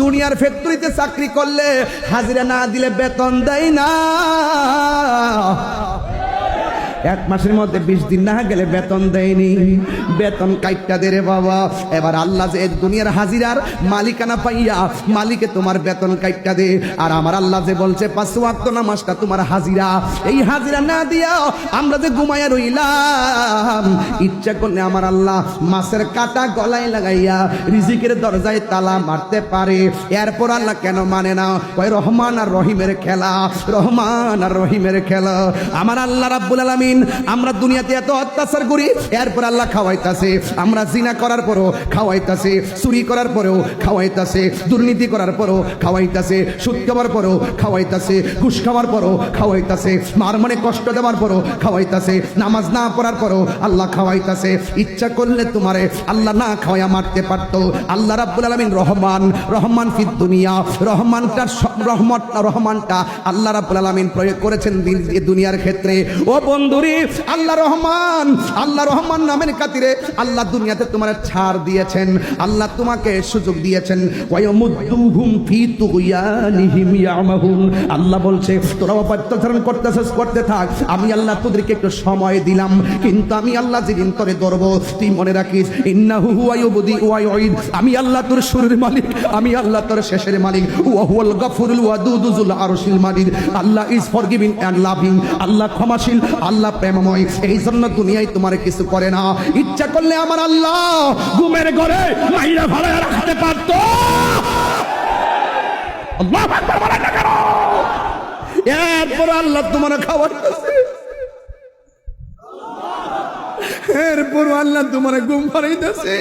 দুনিয়ার ফ্যাক্টরিতে চাকরি করলে হাজিরা না দিলে বেতন দেয় না। এক মাসের মধ্যে 20 দিন না গেলে বেতন দেয়নি, বেতন কাইটটা দে রে বাবা। এবার আল্লাহ যে দুনিয়ার হাজিরার মালিকানা পাইয়া মালিকে তোমার বেতন কাইটটা দে। আর আমার আল্লাহ যে বলছে 5 ওয়াক্ত নামাজটা তোমার হাজিরা, এই হাজিরা না দিয়া আমরা যে ঘুমায়া রইলাম, ইচ্ছা করলে আমার আল্লাহ মাছের কাটা গলায় লাগাইয়া রিজিকের দরজায় তালা মারতে পারে। এরপর আল্লাহ কেন মানে না? ওই রহমান আর রহিমের খেলা, রহমান আর রহিমের খেলা। আমার আল্লাহ রাব্বুল আলামিন, আমরা দুনিয়াতে এত অত্যাচার করি, এরপর আল্লাহ খাওয়াইতাছে। আমরা জিনা করার পরও খাওয়াইতাছে, চুরি করার পরেও খাওয়াইতাছে, দুর্নীতি করার পরও খাওয়াইতাছে, সুদ খাওয়ার পরও খাওয়াইতাছে, ঘুষ খাওয়ার পরও খাওয়াইতাছে, মার মনে কষ্ট দেওয়ার পরও খাওয়াইতাছে, নামাজ না পড়ার পরও আল্লাহ খাওয়াইতাছে। ইচ্ছা করলে তোমারে আল্লাহ না খাওয়াইয়া মারতে পারতো। আল্লাহ রাব্বুল আলামিন রহমান, রহমান ফিদ দুনিয়া, রহমানটার রহমানটা আল্লাহ রাব্বুল আলামিন প্রয়োগ করেছেন দুনিয়ার ক্ষেত্রে। ও বন্ধুরে, আল্লাহ রহমান, আল্লাহ রহমান নামের খাতিরে আল্লাহ দুনিয়াতে তোমার ছাড় দিয়েছেন, আল্লাহ তোমাকে সুযোগ দিয়েছেন। ওয়ায়ামুদ্দুহুম ফি তুগয়ানিহিম ইয়ামাহুন। আল্লাহ বলছে তোরা অত্যাচার করতেছিস, করতে থাক, আমি আল্লাহ তোদেরকে একটু সময় দিলাম, কিন্তু আমি আল্লাহ যেদিন তোরে ধরব তুই মনে রাখিস, ইন্নাহু হুয়া ইউবদি ওয়া ইউঈদ। আমি আল্লাহ তোর শুরুর মালিক, আমি আল্লাহ তোর শেষের মালিক। ওয়া হুয়াল গফুরুল ওয়াদুদু যুল আরশিল মাজিদ। আল্লাহ ইজ ফরগিভিং এন্ড লাভিং, আল্লাহ ক্ষমাশীল, আল্লাহ প্রেমময়। এই জন্য দুনিয়ায় তোমার কিছু করে না। ইচ্ছা করলে আমার আল্লাহ ঘুমের ঘরে মাইরা ভাড়া রাখতে পারতো। আল্লাহু আকবার বলেন না কেন? এরপর আল্লাহ তোমার খাওয়াইতেছে, এরপর আল্লাহ তোমার ঘুম পাড়াইতেছে।